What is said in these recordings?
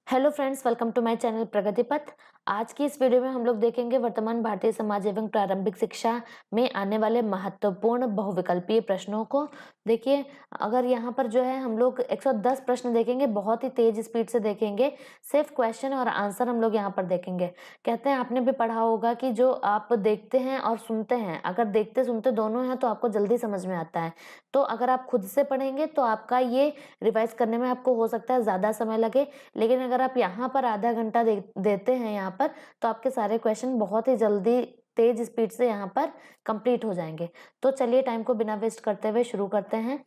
Hello friends, welcome to my channel Pragati Path. आज की इस वीडियो में हम लोग देखेंगे वर्तमान भारतीय समाज एवं प्रारंभिक शिक्षा में आने वाले महत्वपूर्ण बहुविकल्पीय प्रश्नों को। देखिए, अगर यहाँ पर जो है हम लोग 110 प्रश्न देखेंगे, बहुत ही तेज स्पीड से देखेंगे। सिर्फ क्वेश्चन और आंसर हम लोग यहाँ पर देखेंगे। कहते हैं, आपने भी पढ़ा होगा कि जो आप देखते हैं और सुनते हैं, अगर देखते सुनते दोनों हैं तो आपको जल्दी समझ में आता है। तो अगर आप खुद से पढ़ेंगे तो आपका ये रिवाइज करने में आपको हो सकता है ज्यादा समय लगे, लेकिन अगर आप यहाँ पर आधा घंटा देते हैं यहाँ पर, तो आपके सारे क्वेश्चन बहुत ही जल्दी तेज स्पीड से यहाँ पर कंप्लीट हो जाएंगे। तो चलिए, टाइम को बिना वेस्ट करते हुए शुरू करते हैं।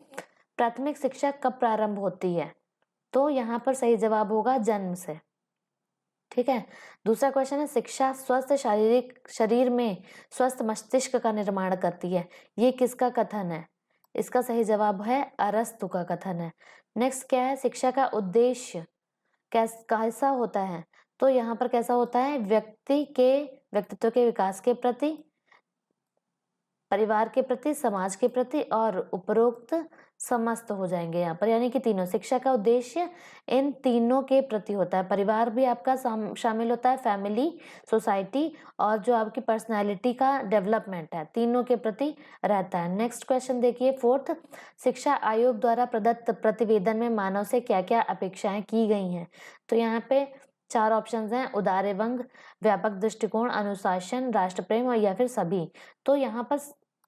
प्राथमिक शिक्षा कब प्रारंभ होती है? तो यहाँ पर सही जवाब होगा जन्म से। ठीक है। दूसरा क्वेश्चन है, शिक्षा स्वस्थ शारीरिक शरीर में स्वस्थ मस्तिष्क का निर्माण करती है। ये किसका कथन है? इसका सही जवाब है अरस्तु का कथन है। नेक्स्ट क्या है, शिक्षा का उद्देश्य कैसा होता है? तो यहाँ पर कैसा होता है, व्यक्ति के व्यक्तित्व के विकास के प्रति, परिवार के प्रति, समाज के प्रति और उपरोक्त समस्त हो जाएंगे यहाँ पर, यानी कि तीनों। शिक्षा का उद्देश्य इन तीनों के प्रति होता है। परिवार भी आपका शामिल होता है, फैमिली, सोसाइटी, और जो आपकी पर्सनालिटी का डेवलपमेंट है, तीनों के प्रति रहता है। नेक्स्ट क्वेश्चन देखिए, फोर्थ, शिक्षा आयोग द्वारा प्रदत्त प्रतिवेदन में मानव से क्या क्या अपेक्षाएं की गई हैं? तो यहाँ पे चार ऑप्शंस हैं, उदार एवं व्यापक दृष्टिकोण, अनुशासन, राष्ट्र प्रेम और या फिर सभी। तो यहाँ पर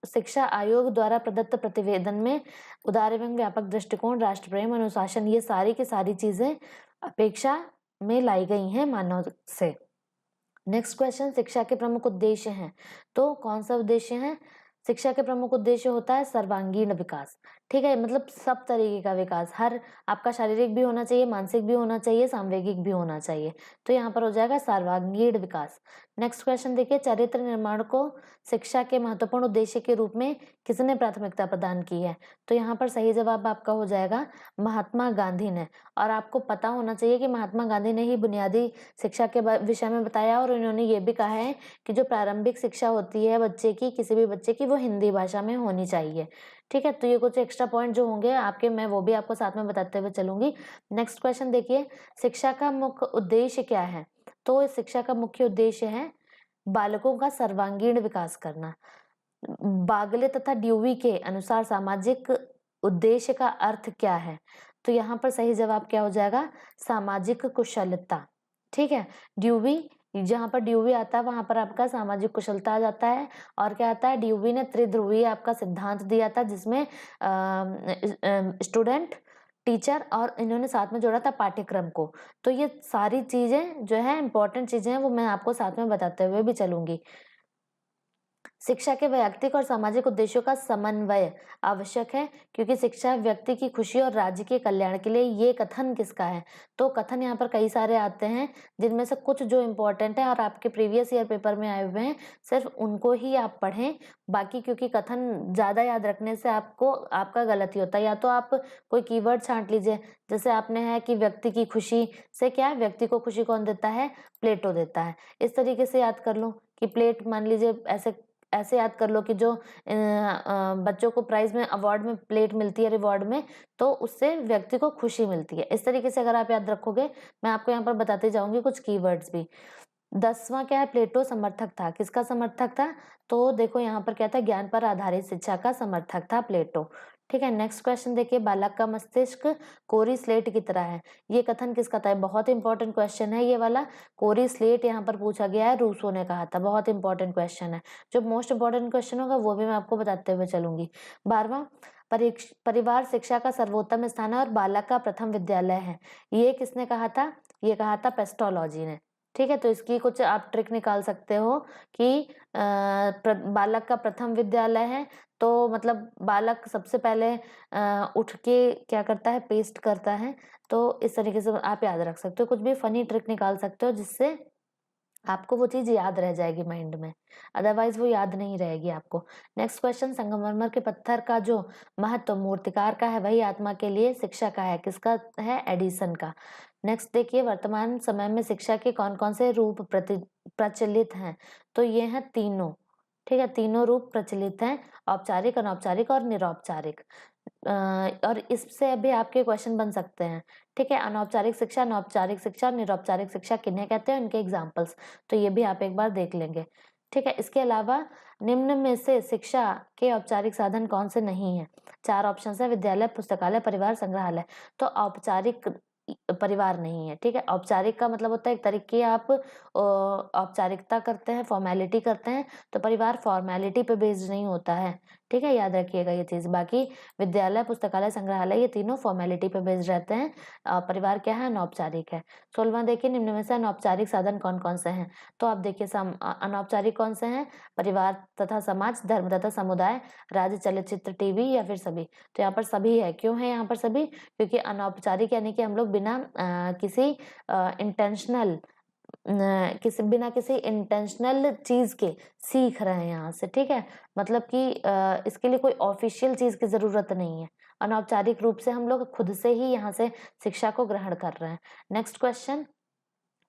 शिक्षा आयोग द्वारा प्रदत्त प्रतिवेदन में उदार एवं व्यापक दृष्टिकोण, राष्ट्र प्रेम, अनुशासन, ये सारी की सारी चीजें अपेक्षा में लाई गई हैं मानव से। नेक्स्ट क्वेश्चन, शिक्षा के प्रमुख उद्देश्य हैं। तो कौन सा उद्देश्य है? शिक्षा के प्रमुख उद्देश्य होता है सर्वांगीण विकास। ठीक है, मतलब सब तरीके का विकास, हर आपका शारीरिक भी होना चाहिए, मानसिक भी होना चाहिए, सामवेगिक भी होना चाहिए। तो यहाँ पर हो जाएगा सर्वांगीण विकास। नेक्स्ट क्वेश्चन देखिए, चरित्र निर्माण को शिक्षा के महत्वपूर्ण उद्देश्य के रूप में किसने प्राथमिकता प्रदान की है? तो यहाँ पर सही जवाब आपका हो जाएगा महात्मा गांधी ने। और आपको पता होना चाहिए कि महात्मा गांधी ने ही बुनियादी शिक्षा के विषय में बताया, और इन्होंने ये भी कहा है कि जो प्रारंभिक शिक्षा होती है बच्चे की, किसी भी बच्चे की, वो हिंदी भाषा में होनी चाहिए। ठीक है, तो ये कुछ एक्स्ट्रा पॉइंट जो होंगे आपके, मैं वो भी आपको साथ में बताते हुए चलूंगी। नेक्स्ट क्वेश्चन देखिए, शिक्षा का मुख्य उद्देश्य क्या है? तो इस शिक्षा का मुख्य उद्देश्य है बालकों का सर्वांगीण विकास करना। बागले तथा ड्यूवी के अनुसार सामाजिक उद्देश्य का अर्थ क्या है? तो यहाँ पर सही जवाब क्या हो जाएगा, सामाजिक कुशलता। ठीक है, ड्यूवी, जहां पर ड्यूवी आता है वहां पर आपका सामाजिक कुशलता आ जाता है। और क्या आता है, ड्यूवी ने त्रिध्रुवीय आपका सिद्धांत दिया था, जिसमें स्टूडेंट, टीचर और इन्होंने साथ में जोड़ा था पाठ्यक्रम को। तो ये सारी चीजें जो है इंपॉर्टेंट चीजें हैं, वो मैं आपको साथ में बताते हुए भी चलूंगी। शिक्षा के वैयक्तिक और सामाजिक उद्देश्यों का समन्वय आवश्यक है, क्योंकि शिक्षा व्यक्ति की खुशी और राज्य के कल्याण के लिए, ये कथन किसका है? तो कथन यहाँ पर कई सारे आते हैं, जिनमें से कुछ जो इम्पोर्टेंट है और आपके प्रीवियस ईयर पेपर में आए हुए हैं, सिर्फ उनको ही आप पढ़ें। बाकी क्योंकि कथन ज्यादा याद रखने से आपको आपका गलती होता है। या तो आप कोई कीवर्ड छांट लीजिए, जैसे आपने है कि व्यक्ति की खुशी से क्या है, व्यक्ति को खुशी कौन देता है? प्लेटो देता है। इस तरीके से याद कर लो कि प्लेट, मान लीजिए ऐसे ऐसे याद कर लो कि जो बच्चों को प्राइज में, अवार्ड में प्लेट मिलती है, रिवॉर्ड में, तो उससे व्यक्ति को खुशी मिलती है। इस तरीके से अगर आप याद रखोगे, मैं आपको यहाँ पर बताते जाऊंगी कुछ कीवर्ड्स भी। 10वां क्या है, प्लेटो समर्थक था। किसका समर्थक था? तो देखो यहाँ पर क्या था, ज्ञान पर आधारित शिक्षा का समर्थक था प्लेटो। ठीक है, नेक्स्ट क्वेश्चन देखिए, बालक का मस्तिष्क कोरी स्लेट की तरह है। ये कथन किसका था? बहुत इंपॉर्टेंट क्वेश्चन है ये वाला। कोरी स्लेट यहाँ पर पूछा गया है, रूसो ने कहा था। बहुत इंपॉर्टेंट क्वेश्चन है। जो मोस्ट इंपॉर्टेंट क्वेश्चन होगा वो भी मैं आपको बताते हुए चलूंगी। 12वां, परिवार शिक्षा का सर्वोत्तम स्थान है और बालक का प्रथम विद्यालय है। ये किसने कहा था? ये कहा था पेस्टोलॉजी ने। ठीक है, तो इसकी कुछ आप ट्रिक निकाल सकते हो कि बालक का प्रथम विद्यालय है, तो मतलब बालक सबसे पहले उठ के क्या करता है, पेस्ट करता है। तो इस तरीके से आप याद रख सकते हो, कुछ भी फनी ट्रिक निकाल सकते हो, जिससे आपको वो चीज याद रह जाएगी माइंड में, अदरवाइज वो याद नहीं रहेगी आपको। नेक्स्ट क्वेश्चन, संगमरमर के पत्थर का जो महत्व मूर्तिकार का है, वही आत्मा के लिए शिक्षा का है। किसका है? एडिसन का। नेक्स्ट देखिए, वर्तमान समय में शिक्षा के कौन कौन से रूप प्रचलित हैं? तो ये हैं तीनों। ठीक है, तीनों रूप प्रचलित हैं, औपचारिक, अनौपचारिक और निरौपचारिक। और इससे अभी आपके क्वेश्चन बन सकते हैं, ठीक है। अनौपचारिक शिक्षा, अनौपचारिक शिक्षा, निरौपचारिक शिक्षा किन्हें कहते हैं, उनके एग्जाम्पल्स, तो ये भी आप एक बार देख लेंगे, ठीक है। इसके अलावा निम्न में से शिक्षा के औपचारिक साधन कौन से नहीं है? 4 ऑप्शन है, विद्यालय, पुस्तकालय, परिवार, संग्रहालय। तो औपचारिक परिवार नहीं है, ठीक है। औपचारिक का मतलब होता है एक तरीके आप औपचारिकता करते हैं, फॉर्मेलिटी करते हैं, तो परिवार फॉर्मेलिटी पे बेस्ड नहीं होता है, ठीक है, याद रखिएगा ये चीज। बाकी विद्यालय, पुस्तकालय, संग्रहालय ये तीनों फॉर्मेलिटी पे बेस्ड रहते हैं। परिवार क्या है? अनौपचारिक है। 16वां देखिए, निम्न में से अनौपचारिक साधन कौन कौन से हैं? तो आप देखिए अनौपचारिक कौन से हैं? परिवार तथा समाज, धर्म तथा समुदाय, राज्य, चलचित्र, टीवी या फिर सभी। तो यहाँ पर सभी है। क्यों है यहाँ पर सभी? क्योंकि अनौपचारिक यानी कि हम लोग बिना किसी इंटेंशनल बिना किसी इंटेंशनल चीज के सीख रहे हैं यहाँ से, ठीक है। मतलब कि इसके लिए कोई ऑफिशियल चीज की जरूरत नहीं है। अनौपचारिक रूप से हम लोग खुद से ही यहाँ से शिक्षा को ग्रहण कर रहे हैं। नेक्स्ट क्वेश्चन,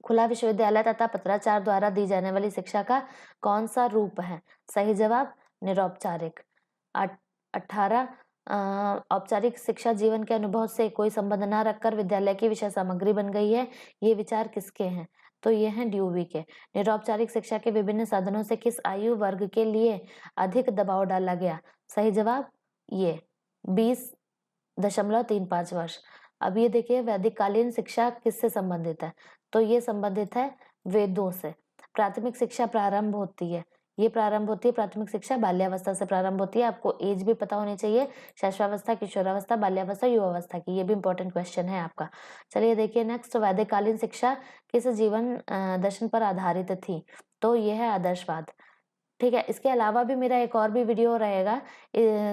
खुला विश्वविद्यालय तथा पत्राचार द्वारा दी जाने वाली शिक्षा का कौन सा रूप है? सही जवाब निरौपचारिक। 18 औपचारिक शिक्षा जीवन के अनुभव से कोई संबंध न रखकर विद्यालय की विषय सामग्री बन गई है। ये विचार किसके हैं? तो ये हैं ड्यूवी के। निरौपचारिक शिक्षा के विभिन्न साधनों से किस आयु वर्ग के लिए अधिक दबाव डाला गया? सही जवाब ये 20.35 वर्ष। अब ये देखिए, वैदिक कालीन शिक्षा किससे संबंधित है? तो ये संबंधित है वेदों से। प्राथमिक शिक्षा प्रारंभ होती है, ये प्रारंभ होती है प्राथमिक शिक्षा बाल्यावस्था से प्रारंभ होती है। आपको एज भी पता होनी चाहिए, शैशवावस्था, किशोरावस्था, बाल्यावस्था, युवावस्था की। ये भी इंपॉर्टेंट क्वेश्चन है आपका। चलिए देखिए नेक्स्ट, वैदिक कालीन शिक्षा किस जीवन दर्शन पर आधारित थी? तो ये है आदर्शवाद, ठीक है। इसके अलावा भी मेरा एक और भी वीडियो रहेगा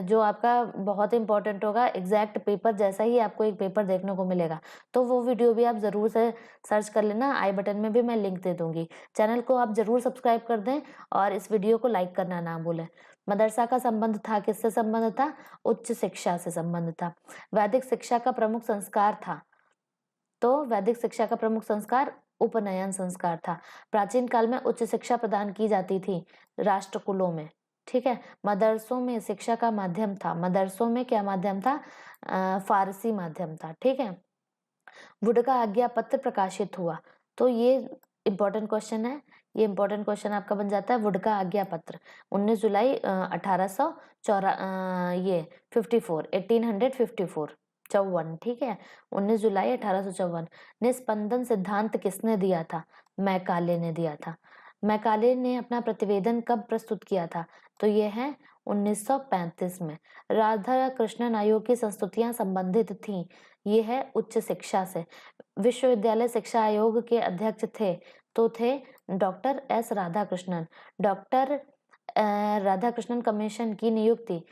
जो आपका बहुत इंपॉर्टेंट होगा। एग्जैक्ट पेपर जैसा ही आपको एक पेपर देखने को मिलेगा, तो वो वीडियो भी आप जरूर से सर्च कर लेना। आई बटन में भी मैं लिंक दे दूंगी। चैनल को आप जरूर सब्सक्राइब कर दें और इस वीडियो को लाइक करना ना भूलें। मदरसा का संबंध था, किससे संबंध था? उच्च शिक्षा से संबंध था। वैदिक शिक्षा का प्रमुख संस्कार था, तो वैदिक शिक्षा का प्रमुख संस्कार उपनयन संस्कार था। प्राचीन काल में उच्च शिक्षा प्रदान की जाती थी राष्ट्रकुलों में, ठीक है। मदरसों में शिक्षा का माध्यम था, मदरसों में क्या माध्यम था? फारसी माध्यम था, ठीक है। वुड का आज्ञा पत्र प्रकाशित हुआ, तो ये इंपॉर्टेंट क्वेश्चन है। ये इंपॉर्टेंट क्वेश्चन आपका बन जाता है। वुड का आज्ञा पत्र 19 जुलाई 1854, ठीक है, 19 जुलाई 1854। निस्पंदन सिद्धांत किसने दिया था? मैकाले ने दिया था। मैकाले ने अपना प्रतिवेदन कब प्रस्तुत किया था? तो ये है 1935 में। राधा कृष्णन आयोग की संस्तुतियां संबंधित थीं, ये है उच्च शिक्षा से। विश्वविद्यालय शिक्षा आयोग के अध्यक्ष थे, तो थे doctor S Radhakrishnan. Doctor Radhakrishnan commission की नियुक्ति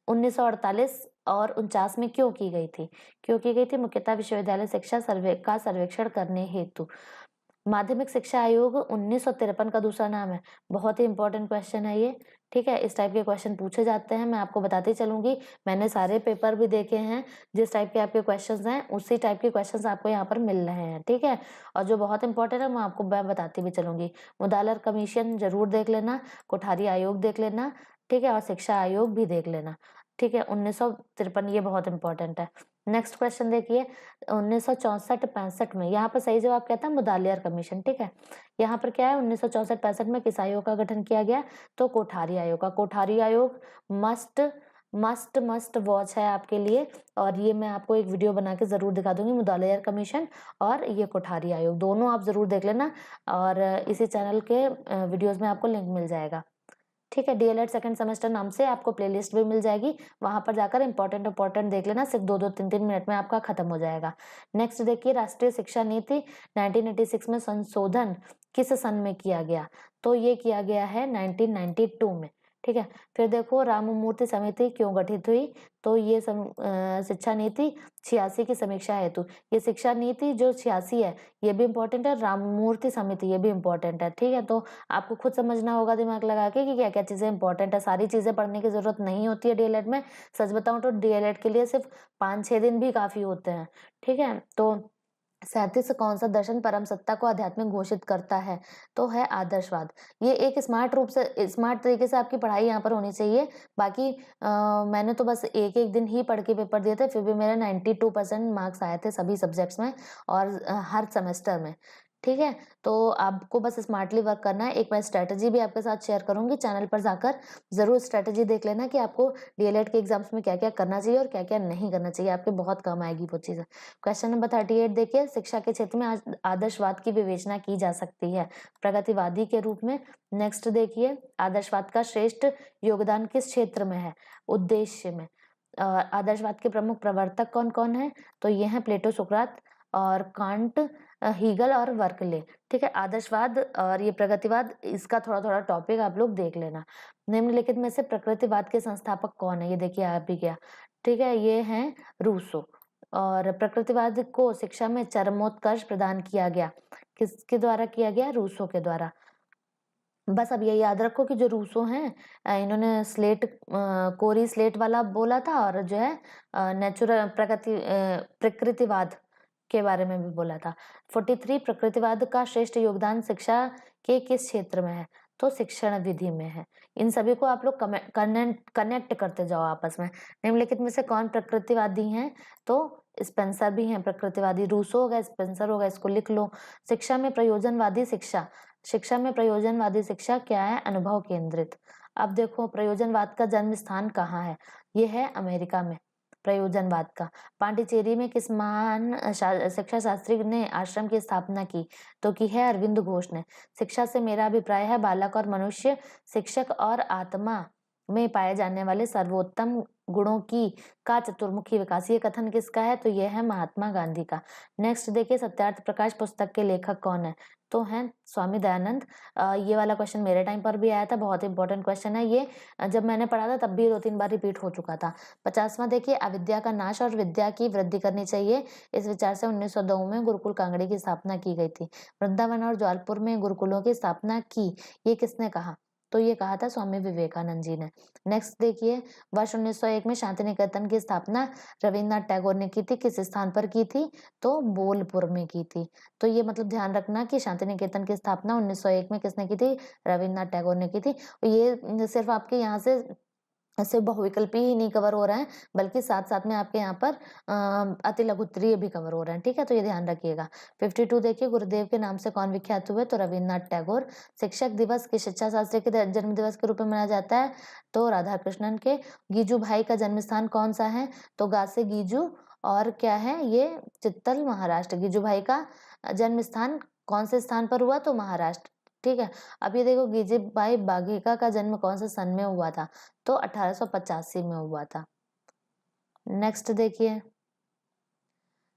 1948 और 49 में क्यों की गई थी? क्यों की गई थी? मुख्यतः विश्वविद्यालय शिक्षा सर्वेक्षण करने हेतु। माध्यमिक शिक्षा आयोग 1953 का दूसरा नाम है। बहुत ही इंपॉर्टेंट क्वेश्चन है ये, ठीक है। इस टाइप के क्वेश्चन पूछे जाते हैं, मैं आपको बताती चलूंगी। मैंने सारे पेपर भी देखे हैं, जिस टाइप के आपके क्वेश्चंस हैं उसी टाइप के क्वेश्चंस आपको यहाँ पर मिल रहे हैं, ठीक है। और जो बहुत इंपॉर्टेंट है मैं आपको बताती भी चलूंगी। मुदालर कमीशन जरूर देख लेना, कोठारी आयोग देख लेना, ठीक है, और शिक्षा आयोग भी देख लेना, ठीक है। 1953 ये बहुत इंपॉर्टेंट है। नेक्स्ट क्वेश्चन देखिए, 1964-65 में, यहाँ पर सही जवाब क्या था? मुदालियर कमीशन, ठीक है। यहाँ पर क्या है? 1964-65 में किस आयोग का गठन किया गया? तो कोठारी आयोग का। कोठारी आयोग मस्ट मस्ट मस्ट वॉच है आपके लिए, और ये मैं आपको एक वीडियो बना के जरूर दिखा दूंगी। मुदालियर कमीशन और ये कोठारी आयोग दोनों आप जरूर देख लेना, और इसी चैनल के वीडियोज में आपको लिंक मिल जाएगा, ठीक है। डीएलएड सेकंड सेमेस्टर नाम से आपको प्लेलिस्ट भी मिल जाएगी, वहां पर जाकर इंपॉर्टेंट देख लेना। सिर्फ 2-2 3-3 मिनट में आपका खत्म हो जाएगा। नेक्स्ट देखिए, राष्ट्रीय शिक्षा नीति 1986 में संशोधन किस सन में किया गया? तो ये किया गया है 1992 में, ठीक है। फिर देखो, राममूर्ति समिति क्यों गठित हुई? तो ये शिक्षा नीति 86 की समीक्षा हेतु। ये शिक्षा नीति जो 86 है ये भी इंपॉर्टेंट है, राममूर्ति समिति ये भी इंपॉर्टेंट है, ठीक है। तो आपको खुद समझना होगा दिमाग लगा के कि क्या क्या चीजें इंपॉर्टेंट है। सारी चीजें पढ़ने की जरूरत नहीं होती है डीएलएड में। सच बताऊं तो डीएलएड के लिए सिर्फ 5-6 दिन भी काफी होते हैं, ठीक है। तो 37 कौन सा दर्शन परम सत्ता को आध्यात्मिक घोषित करता है? तो है आदर्शवाद। ये एक स्मार्ट तरीके से आपकी पढ़ाई यहाँ पर होनी चाहिए। बाकी मैंने तो बस एक-एक दिन ही पढ़ के पेपर दिए थे, फिर भी मेरे 92% मार्क्स आए थे सभी सब्जेक्ट्स में और हर सेमेस्टर में। ठीक है? तो आपको बस स्मार्टली वर्क करना है। एक मैं स्ट्रैटेजी भी आपके साथ शेयर करूँगी, चैनल पर जाकर ज़रूर स्ट्रैटेजी देख लेना कि आपको डीएलएड के एग्ज़ाम्स में क्या-क्या करना चाहिए और क्या-क्या नहीं करना चाहिए। आपके बहुत काम आएगी वो चीज़ें। क्वेश्चन नंबर 38 देखिए, शिक्षा के क्षेत्र में आदर्शवाद की विवेचना की जा सकती है प्रगतिवादी के रूप में। नेक्स्ट देखिए, आदर्शवाद का श्रेष्ठ योगदान किस क्षेत्र में है? उद्देश्य में। आदर्शवाद के प्रमुख प्रवर्तक कौन-कौन हैं? तो ये हैं प्लेटो, सुकरात और कांट, हीगल और बर्कले। ठीक है, आदर्शवाद और ये प्रगतिवाद, इसका थोड़ा-थोड़ा टॉपिक आप लोग देख लेना। निम्नलिखित में से प्रकृतिवाद के संस्थापक कौन है? ये देखिए आ भी गया। ठीक है, ये हैं रूसो। और प्रकृतिवाद को शिक्षा में चरमोत्कर्ष प्रदान किया गया। किसके द्वारा किया गया? रूसो के द्वारा। बस अब ये याद रखो कि जो रूसो हैं इन्होंने कोरी स्लेट वाला बोला था और जो है प्रकृतिवाद के बारे में भी बोला था। 43 प्रकृतिवाद का श्रेष्ठ योगदान शिक्षा के किस क्षेत्र में है? तो शिक्षण विधि में है। इन सभी को आप लोग कनेक्ट करते जाओ आपस में। निम्नलिखित में से कौन प्रकृतिवादी हैं? तो स्पेंसर भी हैं प्रकृतिवादी। रूसो हो गया, स्पेंसर हो गया, इसको लिख लो। शिक्षा में प्रयोजनवादी शिक्षा। शिक्षा में प्रयोजनवादी शिक्षा क्या है? अनुभव केंद्रित। अब देखो प्रयोजनवाद का जन्म स्थान कहाँ है? ये है अमेरिका में प्रयोजनवाद का। पांडिचेरी में किस महान शिक्षा शास्त्री ने आश्रम की स्थापना की? तो की है अरविंद घोष ने। शिक्षा से मेरा अभिप्राय है बालक और मनुष्य, शिक्षक और आत्मा में पाए जाने वाले सर्वोत्तम गुणों की का चतुर्मुखी विकास। ये कथन किसका है? तो यह है महात्मा गांधी का। नेक्स्ट देखिए, सत्यार्थ प्रकाश पुस्तक के लेखक कौन है? तो हैं स्वामी दयानंद। ये वाला क्वेश्चन मेरे टाइम पर भी आया था, बहुत इंपॉर्टेंट क्वेश्चन है ये। जब मैंने पढ़ा था तब भी 2-3 बार रिपीट हो चुका था। 50वां देखिए, अविद्या का नाश और विद्या की वृद्धि करनी चाहिए। इस विचार से 1902 में गुरुकुल कांगड़ी की स्थापना की गई थी। वृंदावन और जौलपुर में गुरुकुलों की स्थापना की, ये किसने कहा? तो ये कहा था स्वामी विवेकानंद जी ने। नेक्स्ट देखिए, वर्ष 1901 में शांति निकेतन की स्थापना रविन्द्रनाथ टैगोर ने की थी। किस स्थान पर की थी? तो बोलपुर में की थी। तो ये मतलब ध्यान रखना कि शांति निकेतन की स्थापना 1901 में किसने की थी? रविन्द्रनाथ टैगोर ने की थी। ये सिर्फ आपके यहाँ से सिर्फ बहुविकल्पी ही नहीं कवर हो रहा है, बल्कि साथ-साथ में आपके यहाँ पर अति लघुत्तरीय भी कवर हो रहे हैं। ठीक है, तो ये ध्यान रखिएगा। 52 देखिए, गुरुदेव के नाम से कौन विख्यात हुए? तो रविन्द्रनाथ टैगोर। शिक्षक दिवस किस शिक्षा शास्त्री के जन्म दिवस के रूप में मनाया जाता है? तो राधा कृष्णन के। गीजू भाई का जन्म स्थान कौन सा है? तो गासे गीजू और क्या है ये? चित्तल, महाराष्ट्र। गीजू भाई का जन्म स्थान कौन से स्थान पर हुआ? तो महाराष्ट्र। ठीक है, अब ये देखो गीजूभाई बाघेका का जन्म कौन से सन में हुआ था? तो 1885 में हुआ था। नेक्स्ट देखिए,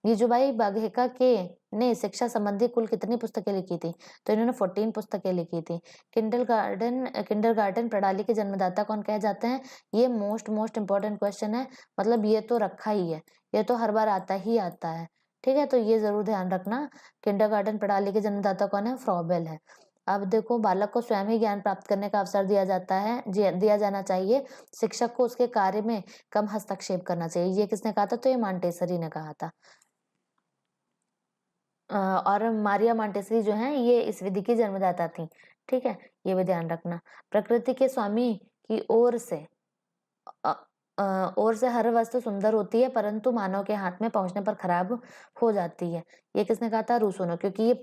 गीजूभाई बाघेका के ने शिक्षा संबंधी कुल कितनी पुस्तकें लिखी थी? तो इन्होंने 14 पुस्तकें लिखी थी। किंडरगार्टन प्रणाली के जन्मदाता कौन कहे जाते हैं? ये मोस्ट इंपॉर्टेंट क्वेश्चन है, मतलब ये तो रखा ही है, ये तो हर बार आता ही आता है। ठीक है, तो ये जरूर ध्यान रखना। किंडरगार्टन प्रणाली के जन्मदाता कौन है? फ्रॉबेल है। अब देखो, बालक को स्वयं ही ज्ञान प्राप्त करने का अवसर दिया जाना चाहिए। शिक्षक को उसके कार्य में कम हस्तक्षेप करना चाहिए। ये किसने कहा था? तो ये मॉन्टेसरी ने कहा था। और मारिया मॉन्टेसरी जो है ये इस विधि की जन्मदाता थी। ठीक है, ये भी ध्यान रखना। प्रकृति के स्वामी की अ, ओर से हर वस्तु सुंदर होती है, परंतु मानव के हाथ में पहुंचने पर खराब हो जाती है। ये किसने कहा था? रूसो ने। क्योंकि ये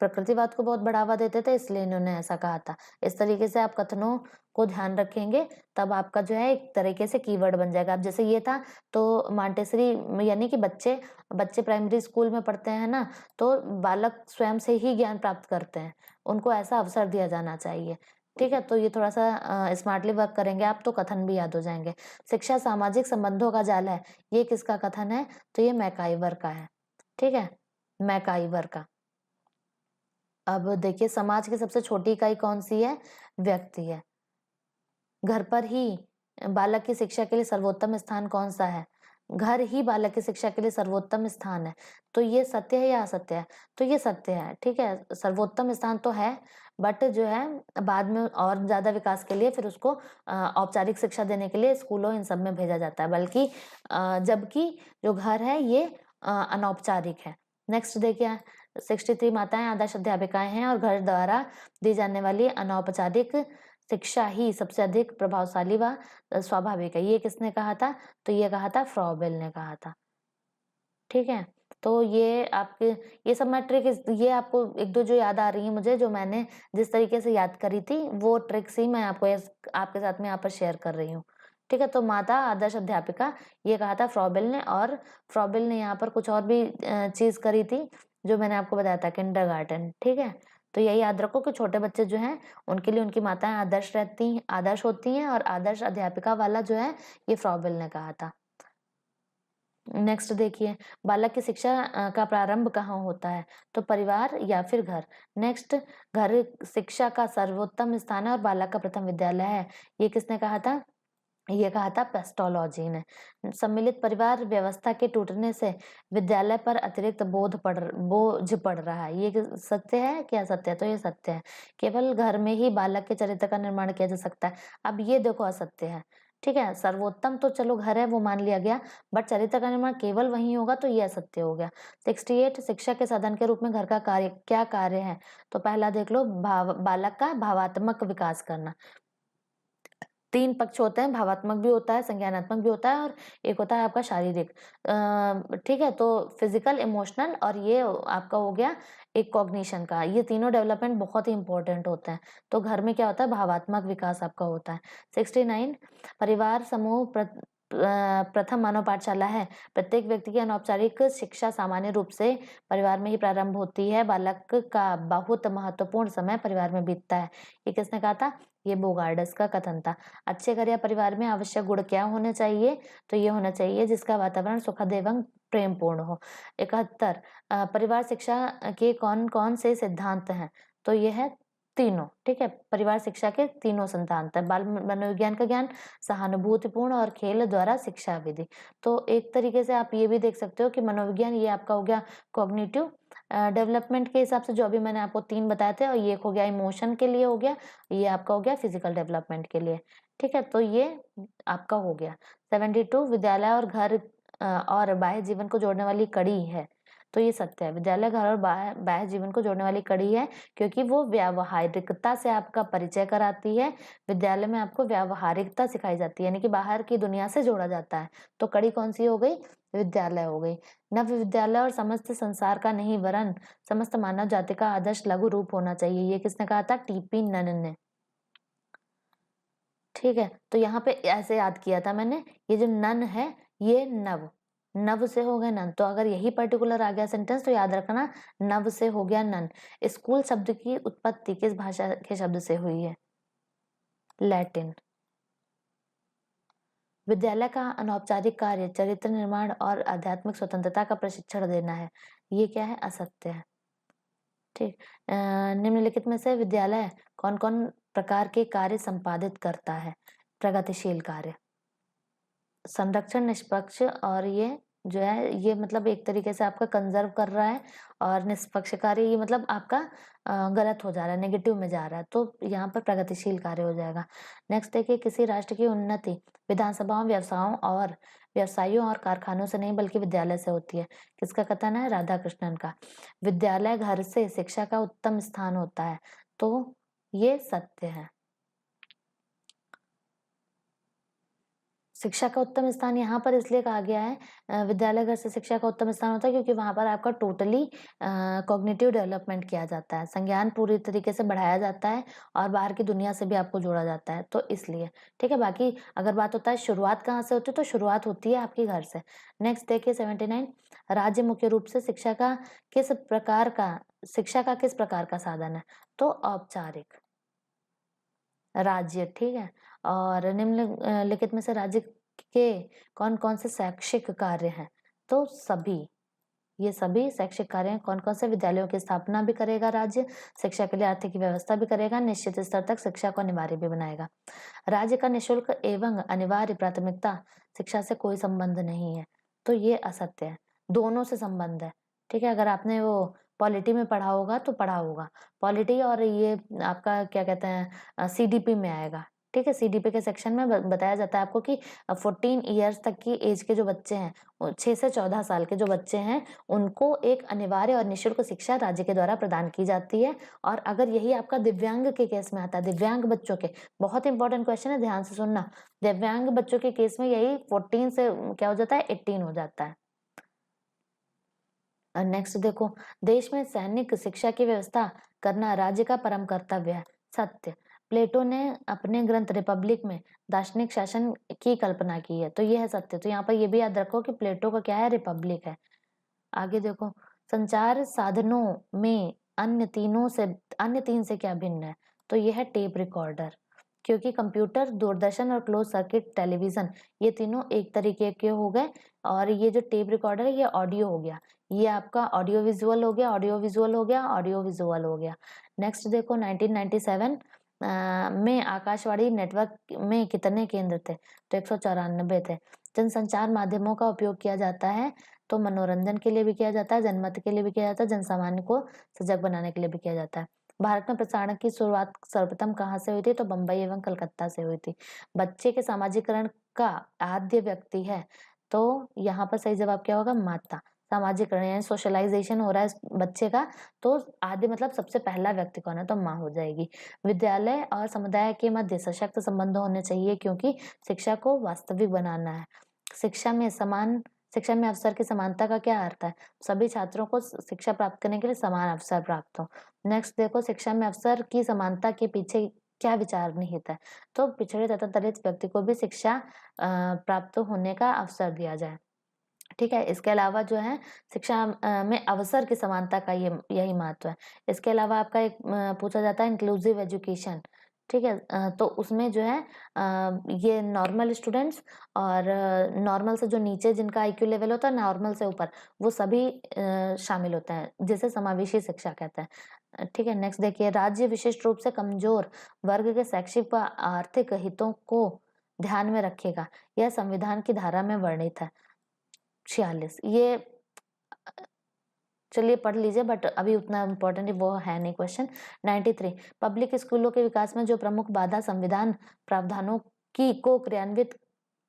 प्रकृतिवाद को बहुत बढ़ावा देते थे, इसलिए इन्होंने ऐसा कहा था। इस तरीके से आप कथनों को ध्यान रखेंगे, तब आपका जो है एक तरीके से कीवर्ड बन जाएगा। अब जैसे ये था, तो मॉन्टेसरी यानी कि बच्चे बच्चे प्राइमरी स्कूल में पढ़ते हैं ना, तो बालक स्वयं से ही ज्ञान प्राप्त करते हैं, उनको ऐसा अवसर दिया जाना चाहिए। ठीक है, तो ये थोड़ा-सा स्मार्टली वर्क करेंगे आप, तो कथन भी याद हो जाएँगे। शिक्षा सामाजिक संबंधों का जाल है, ये किसका कथन है? तो ये मैकाइवर का है। ठीक है, मैकाइवर का। अब देखिए, समाज की सबसे छोटी इकाई कौन-सी है? व्यक्ति है। घर पर ही बालक की शिक्षा के लिए सर्वोत्तम स्थान कौन-सा है? घर ही बालक की शिक्षा के लिए सर्वोत्तम स्थान है। तो ये सत्य है या असत्य है? तो ये सत्य है। ठीक है, सर्वोत्तम स्थान तो है, बट जो है बाद में और ज़्यादा विकास के लिए फिर उसको औपचारिक शिक्षा देने के लिए स्कूलों इन सब में भेजा जाता है। बल्कि जबकि जो घर है ये अनौपचारिक है। नेक्स्ट देखिए 63 माताएं आदर्श अध्यापिकाएं हैं और घर द्वारा दी जाने वाली अनौपचारिक शिक्षा ही सबसे अधिक प्रभावशाली व स्वाभाविक है। ये किसने कहा था? तो ये कहा था फ्रॉबेल ने कहा था। ठीक है, तो ये आपके ये सब मैं ट्रिक ये आपको एक दो जो याद आ रही है मुझे, जो मैंने जिस तरीके से याद करी थी वो ट्रिक्स ही मैं आपको आपके साथ में यहाँ पर शेयर कर रही हूँ। ठीक है, तो माता आदर्श अध्यापिका ये कहा था फ्रॉबेल ने, और फ्रॉबेल ने यहाँ पर कुछ और भी चीज करी थी जो मैंने आपको बताया था, किंडरगार्टन। ठीक है, तो यही याद रखो कि छोटे बच्चे जो हैं उनके लिए उनकी माताएं आदर्श होती हैं, और आदर्श अध्यापिका वाला जो है ये फ्रॉबेल ने कहा था। नेक्स्ट देखिए, बालक की शिक्षा का प्रारंभ कहाँ होता है? तो परिवार या फिर घर। नेक्स्ट, घर शिक्षा का सर्वोत्तम स्थान है और बालक का प्रथम विद्यालय है। ये किसने कहा था? ये कहा था पेस्टोलॉजी ने। सम्मिलित परिवार व्यवस्था के टूटने से विद्यालय पर अतिरिक्त बोझ पड़ रहा है। ये सत्य है क्या? सत्य है, तो ये सत्य है। केवल घर में ही बालक के चरित्र का निर्माण किया जा सकता है। अब ये देखो असत्य है। ठीक है, सर्वोत्तम तो चलो घर है वो मान लिया गया, बट चरित्र का निर्माण केवल वहीं होगा, तो ये असत्य हो गया। 68 शिक्षा के साधन के रूप में घर का क्या कार्य है? तो पहला देख लो, बालक का भावात्मक विकास करना। 3 पक्ष होते हैं, भावात्मक भी होता है, संज्ञानात्मक भी होता है, और एक होता है आपका शारीरिक। ठीक है, तो फिजिकल, इमोशनल, और ये आपका हो गया एक कॉग्निशन का। ये तीनों डेवलपमेंट बहुत ही इंपॉर्टेंट होते हैं। तो घर में क्या होता है? भावात्मक विकास आपका होता है। 69 परिवार समूह प्रथम मानव पाठशाला है। प्रत्येक व्यक्ति की अनौपचारिक शिक्षा सामान्य रूप से परिवार में ही प्रारंभ होती है। बालक का बहुत महत्वपूर्ण समय परिवार में बीतता है। ये किसने कहा था? ये बोगार्डस का कथन था। अच्छे घर या परिवार में आवश्यक गुण क्या होने चाहिए? तो ये होना चाहिए जिसका वातावरण सुखद एवं प्रेमपूर्ण हो। 71 परिवार शिक्षा के कौन कौन से सिद्धांत हैं? तो ये है तीनों। ठीक है, परिवार शिक्षा के तीनों सिद्धांत है। बाल मनोविज्ञान का ज्ञान, सहानुभूतिपूर्ण और खेल द्वारा शिक्षा विधि। तो एक तरीके से आप ये भी देख सकते हो कि मनोविज्ञान ये आपका हो गया कॉग्निटिव डेवलपमेंट के हिसाब से, जो अभी मैंने आपको 3 बताए थे, और ये हो गया इमोशन के लिए हो गया, ये आपका हो गया फिजिकल डेवलपमेंट के लिए। ठीक है, तो ये आपका हो गया। 72 विद्यालय और घर और बाह्य जीवन को जोड़ने वाली कड़ी है। तो ये सत्य है, विद्यालय घर और बाह्य जीवन को जोड़ने वाली कड़ी है, क्योंकि वो व्यावहारिकता से आपका परिचय कराती है। विद्यालय में आपको व्यावहारिकता सिखाई जाती है, यानी कि बाहर की दुनिया से जोड़ा जाता है। तो कड़ी कौन सी हो गई? विद्यालय हो गई। नव विद्यालय और समस्त संसार का नहीं, वरन समस्त मानव जाति का आदर्श लघु रूप होना चाहिए। ये किसने कहा था? टीपी नन ने। ठीक है, तो यहाँ पे ऐसे याद किया था मैंने, ये जो नन है ये नव से हो गया नन। तो अगर यही पर्टिकुलर आ गया सेंटेंस तो याद रखना नव से हो गया नन। स्कूल शब्द की उत्पत्ति किस भाषा के शब्द से हुई है? लैटिन। विद्यालय का अनौपचारिक कार्य चरित्र निर्माण और आध्यात्मिक स्वतंत्रता का प्रशिक्षण देना है। ये क्या है? असत्य है। ठीक। निम्नलिखित में से विद्यालय कौन कौन प्रकार के कार्य संपादित करता है? प्रगतिशील कार्य, संरक्षण, निष्पक्ष, और ये जो है ये मतलब एक तरीके से आपका कंजर्व कर रहा है, और निष्पक्ष कार्य ये मतलब आपका गलत हो जा रहा है, नेगेटिव में जा रहा है, तो यहाँ पर प्रगतिशील कार्य हो जाएगा। नेक्स्ट देखिए, किसी राष्ट्र की उन्नति विधानसभाओं, व्यवसायों और कारखानों से नहीं बल्कि विद्यालय से होती है। किसका कथन है? राधा कृष्णन का। विद्यालय घर से शिक्षा का उत्तम स्थान होता है। तो ये सत्य है। शिक्षा का उत्तम स्थान यहाँ पर इसलिए कहा गया है, विद्यालय घर से शिक्षा का उत्तम स्थान होता है क्योंकि वहां पर आपका टोटली कॉग्निटिव डेवलपमेंट किया जाता है, संज्ञान पूरी तरीके से बढ़ाया जाता है, और बाहर की दुनिया से भी आपको जोड़ा जाता है, तो इसलिए। ठीक है, बाकी अगर बात होता है शुरुआत कहाँ से होती है, तो शुरुआत होती है आपके घर से। नेक्स्ट देखिए 79 राज्य मुख्य रूप से शिक्षा का किस प्रकार का साधन है? तो औपचारिक राज्य। ठीक है, और निम्नलिखित में से राज्य के कौन कौन से शैक्षिक कार्य हैं? तो सभी, ये सभी शैक्षिक कार्य हैं। कौन कौन से? विद्यालयों की स्थापना भी करेगा राज्य, शिक्षा के लिए आर्थिक व्यवस्था भी करेगा, निश्चित स्तर तक शिक्षा को अनिवार्य भी बनाएगा। राज्य का निःशुल्क एवं अनिवार्य प्राथमिकता शिक्षा से कोई संबंध नहीं है। तो ये असत्य है, दोनों से संबंध है। ठीक है, अगर आपने वो पॉलिटी में पढ़ा होगा, पॉलिटी और ये आपका क्या कहते हैं CDP में आएगा। ठीक है, सीडीपी के सेक्शन में बताया जाता है आपको कि 14 ईयर्स तक की एज के जो बच्चे हैं, 6 से 14 साल के जो बच्चे हैं, उनको एक अनिवार्य और निःशुल्क शिक्षा राज्य के द्वारा प्रदान की जाती है। और अगर यही आपका दिव्यांग के केस में आता है, दिव्यांग बच्चों के, बहुत इंपॉर्टेंट क्वेश्चन है, ध्यान से सुनना। दिव्यांग बच्चों के केस में यही 14 से क्या हो जाता है, 18 हो जाता है। नेक्स्ट देखो, देश में सैनिक शिक्षा की व्यवस्था करना राज्य का परम कर्तव्य है। सत्य। प्लेटो ने अपने ग्रंथ रिपब्लिक में दार्शनिक शासन की कल्पना की है, तो यह है सत्य। तो यहाँ पर ये भी याद रखो कि प्लेटो का क्या है, रिपब्लिक है। आगे देखो, संचार साधनों में अन्य तीन से क्या भिन्न है, तो यह है टेप रिकॉर्डर। क्योंकि कंप्यूटर, दूरदर्शन और क्लोज सर्किट टेलीविजन, ये तीनों एक तरीके के हो गए, और ये जो टेप रिकॉर्डर है ये ऑडियो हो गया, ये आपका ऑडियो विजुअल हो गया, ऑडियो विजुअल हो गया, ऑडियो विजुअल हो गया। नेक्स्ट देखो, 1997 में आकाशवाणी नेटवर्क में कितने केंद्र थे, तो 194 थे। जनसंचार माध्यमों का उपयोग किया जाता है, तो मनोरंजन के लिए भी किया जाता है, जनमत के लिए भी किया जाता है, जनसामान्य को सजग बनाने के लिए भी किया जाता है। भारत में प्रसारण की शुरुआत सर्वप्रथम कहाँ से हुई थी, तो बम्बई एवं कलकत्ता से हुई थी। बच्चे के सामाजिकरण का आद्य व्यक्ति है, तो यहाँ पर सही जवाब क्या होगा, माता। सामाजिकरण यानी सोशलाइजेशन हो रहा है बच्चे का, तो आद्य मतलब सबसे पहला व्यक्ति कौन है, तो माँ हो जाएगी। विद्यालय और समुदाय के मध्य सशक्त संबंध होने चाहिए, क्योंकि शिक्षा को वास्तविक बनाना है। शिक्षा में अवसर की समानता का क्या अर्थ है, सभी छात्रों को शिक्षा प्राप्त करने के लिए समान अवसर प्राप्त हो। नेक्स्ट देखो, शिक्षा में अवसर की समानता के पीछे क्या विचार निहित है, तो पिछड़े तथा दलित व्यक्ति को भी शिक्षा प्राप्त होने का अवसर दिया जाए। ठीक है, इसके अलावा जो है शिक्षा में अवसर की समानता का यही महत्व है। इसके अलावा आपका एक पूछा जाता है इंक्लूसिव एजुकेशन। ठीक है, तो उसमें जो है ये नॉर्मल स्टूडेंट्स और नॉर्मल से जो नीचे जिनका आईक्यू लेवल होता है, नॉर्मल से ऊपर, वो सभी शामिल होते हैं, जिसे समावेशी शिक्षा कहते हैं। ठीक है, नेक्स्ट देखिए, राज्य विशिष्ट रूप से कमजोर वर्ग के शैक्षिक व आर्थिक हितों को ध्यान में रखेगा, यह संविधान की धारा में वर्णित है। 46 ये चलिए पढ़ लीजिए, बट अभी उतना इम्पोर्टेंट वो है नहीं क्वेश्चन। 93, पब्लिक स्कूलों के विकास में जो प्रमुख बाधा संविधान प्रावधानों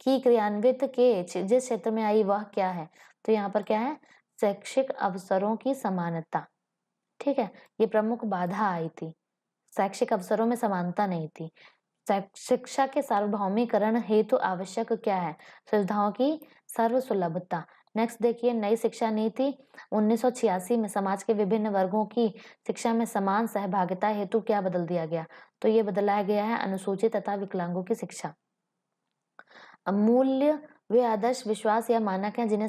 क्रियान्वित के जिस क्षेत्र में आई वह क्या है, तो यहाँ पर क्या है, शैक्षिक अवसरों की समानता। ठीक है, ये प्रमुख बाधा आई थी, शैक्षिक अवसरों में समानता नहीं थी। शिक्षा के सार्वभौमिकरण हेतु आवश्यक क्या है, सुविधाओं की सर्वसुलभता। नेक्स्ट देखिए, नई शिक्षा नीति 1986 में समाज के विभिन्न वर्गों की शिक्षा में समान सहभागिता हेतु क्या बदल दिया गया, तो ये बदलाया गया है अनुसूचित तथा विकलांगों की शिक्षा। मूल्य वे आदर्श विश्वास या मानक हैं जिन्हें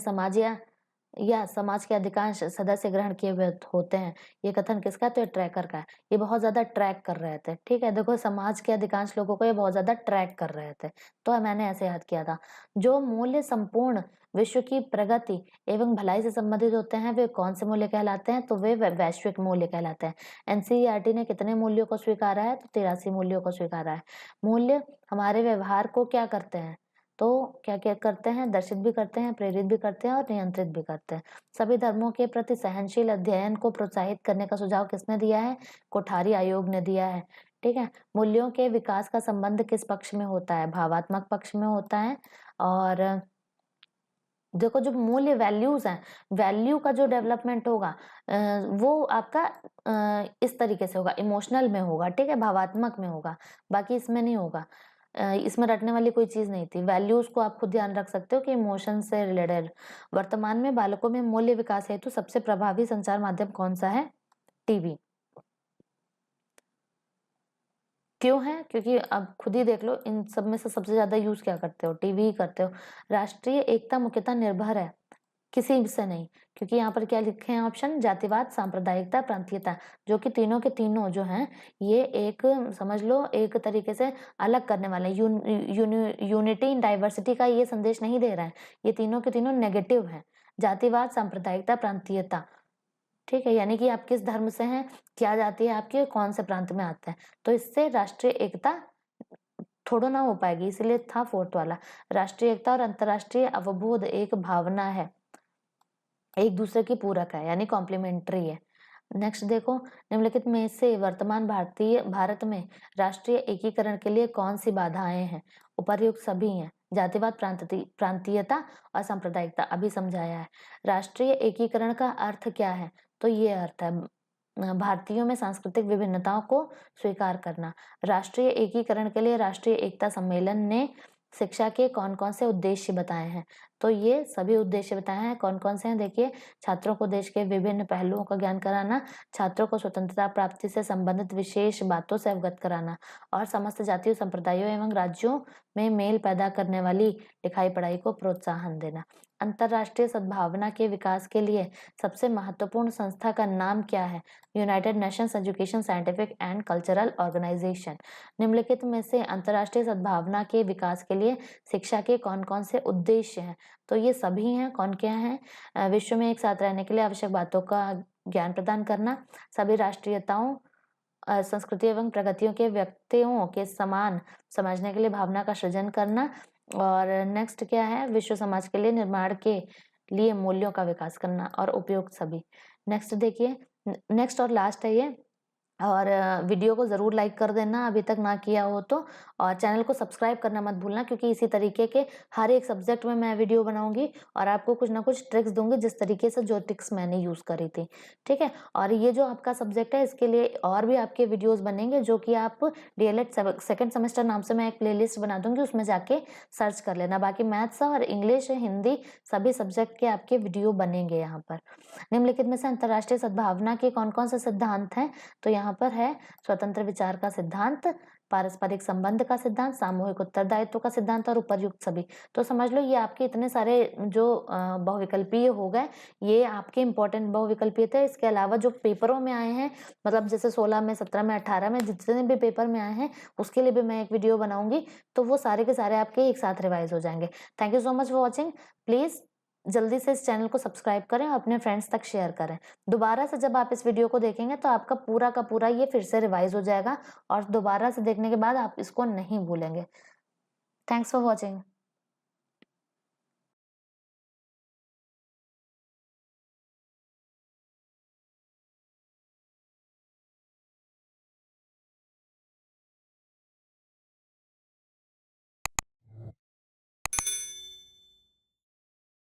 समाज के अधिकांश सदस्य ग्रहण किए हुए होते हैं। ये कथन किसका, तो ये ट्रैकर का है। ये बहुत ज्यादा ट्रैक कर रहे थे। ठीक है, देखो समाज के अधिकांश लोगों को ये बहुत ज्यादा ट्रैक कर रहे थे, तो मैंने ऐसे याद किया था। जो मूल्य संपूर्ण विश्व की प्रगति एवं भलाई से संबंधित होते हैं, वे कौन से मूल्य कहलाते हैं, तो वे वैश्विक मूल्य कहलाते हैं। एनसीईआरटी ने कितने मूल्यों को स्वीकारा है, तो 83 मूल्यों को स्वीकारा है। मूल्य हमारे व्यवहार को क्या करते हैं, तो क्या क्या करते हैं, दर्शित भी करते हैं, प्रेरित भी करते हैं और नियंत्रित भी करते हैं। सभी धर्मों के प्रति सहनशील अध्ययन को प्रोत्साहित करने का सुझाव किसने दिया है, कोठारी आयोग ने दिया है। ठीक है, मूल्यों के विकास का संबंध किस पक्ष में होता है, भावात्मक पक्ष में होता है। और देखो जो मूल्य वैल्यूज हैं, वैल्यू का जो डेवलपमेंट होगा वो आपका इस तरीके से होगा, इमोशनल में होगा। ठीक है, भावात्मक में होगा, बाकी इसमें नहीं होगा। इसमें रटने वाली कोई चीज नहीं थी। वैल्यूज को आप खुद ध्यान रख सकते हो कि इमोशन से रिलेटेड। वर्तमान में बालकों में मूल्य विकास हेतु सबसे प्रभावी संचार माध्यम कौन सा है, टीवी। क्यों है, क्योंकि अब खुद ही देख लो, इन सब में से सबसे ज्यादा यूज क्या करते हो, टीवी ही करते हो। राष्ट्रीय एकता मुख्यतः निर्भर है किसी से नहीं, क्योंकि यहाँ पर क्या लिखे हैं ऑप्शन, जातिवाद, सांप्रदायिकता, प्रांतीयता, जो कि तीनों के तीनों जो हैं ये एक समझ लो एक तरीके से अलग करने वाले यूनिटी इन डाइवर्सिटी का ये संदेश नहीं दे रहा है। ये तीनों के तीनों नेगेटिव हैं, जातिवाद, सांप्रदायिकता, प्रांतीयता। ठीक है, यानी कि आप किस धर्म से हैं, क्या जाति है आपकी, कौन से प्रांत में आते हैं, तो इससे राष्ट्रीय एकता थोड़ा ना हो पाएगी, इसलिए था फोर्थ वाला। राष्ट्रीय एकता और अंतरराष्ट्रीय अवबोध एक भावना है, एक दूसरे की पूरक है, यानी कॉम्प्लीमेंट्री है। नेक्स्ट देखो, निम्नलिखित में से वर्तमान भारत में राष्ट्रीय एकीकरण के लिए कौन सी बाधाएं हैं? उपर्युक्त सभी हैं। जातिवाद, प्रांतीयता और सांप्रदायिकता अभी समझाया है। राष्ट्रीय एकीकरण का अर्थ क्या है? तो ये अर्थ है भारतीयों में सांस्कृतिक विभिन्नताओं को स्वीकार करना। राष्ट्रीय एकीकरण के लिए राष्ट्रीय एकता सम्मेलन ने शिक्षा के कौन-कौन से उद्देश्य बताए हैं? तो ये सभी उद्देश्य बताए हैं। कौन-कौन से हैं? देखिए, छात्रों को देश के विभिन्न पहलुओं का ज्ञान कराना, छात्रों को स्वतंत्रता प्राप्ति से संबंधित विशेष बातों से अवगत कराना और समस्त जातियों, संप्रदायों एवं राज्यों में मेल पैदा करने वाली लिखाई-पढ़ाई को प्रोत्साहन देना। अंतर्राष्ट्रीय सद्भावना के विकास के लिए सबसे महत्वपूर्ण संस्था का नाम क्या है? United Nations Education, Scientific and Cultural Organisation. निम्नलिखित में से अंतर्राष्ट्रीय सद्भावना के विकास के लिए शिक्षा के कौन-कौन से उद्देश्य हैं? तो ये सभी हैं। कौन क्या हैं? विश्व में एक साथ रहने के लिए आवश्यक बातों का ज्ञान प्रदान करना, सभी राष्ट्रीयताओं, संस्कृति एवं प्रगतियों के व्यक्तियों के समान समझने के लिए भावना का सृजन करना और नेक्स्ट क्या है? विश्व समाज के लिए निर्माण के लिए मूल्यों का विकास करना और उपयुक्त सभी। नेक्स्ट देखिए, नेक्स्ट और लास्ट है ये। और वीडियो को ज़रूर लाइक कर देना अभी तक ना किया हो तो, और चैनल को सब्सक्राइब करना मत भूलना, क्योंकि इसी तरीके के हर एक सब्जेक्ट में मैं वीडियो बनाऊंगी और आपको कुछ ना कुछ ट्रिक्स दूंगी, जिस तरीके से जो ट्रिक्स मैंने यूज़ करी थी। ठीक है, और ये जो आपका सब्जेक्ट है इसके लिए और भी आपके वीडियोस बनेंगे, जो कि आप डीएलएड सेकंड सेमेस्टर नाम से मैं एक प्लेलिस्ट बना दूंगी, उसमें जाके सर्च कर लेना। बाकी मैथ्स और इंग्लिश, हिंदी सभी सब्जेक्ट के आपके वीडियो बनेंगे यहाँ पर। निम्नलिखित में से अंतर्राष्ट्रीय सद्भावना के कौन-कौन से सिद्धांत हैं? तो यहाँ पर है स्वतंत्र विचार का सिद्धांत, पारस्परिक संबंध का सिद्धांत, सामूहिक उत्तरदायित्व का सिद्धांत और उपर्युक्त सभी। तो समझ लो ये आपके इतने सारे जो बहुविकल्पीय हो गए, ये आपके इम्पोर्टेंट बहुविकल्पीय थे। इसके अलावा जो पेपरों में आए हैं, मतलब जैसे 16 में, 17 में, 18 में जितने भी पेपर में आए हैं, उसके लिए भी मैं एक वीडियो बनाऊंगी, तो वो सारे के सारे आपके एक साथ रिवाइज हो जाएंगे। Thank you so much for watching. Please जल्दी से इस चैनल को सब्सक्राइब करें और अपने फ्रेंड्स तक शेयर करें। दोबारा से जब आप इस वीडियो को देखेंगे तो आपका पूरा का पूरा ये फिर से रिवाइज हो जाएगा और दोबारा से देखने के बाद आप इसको नहीं भूलेंगे। Thanks for watching.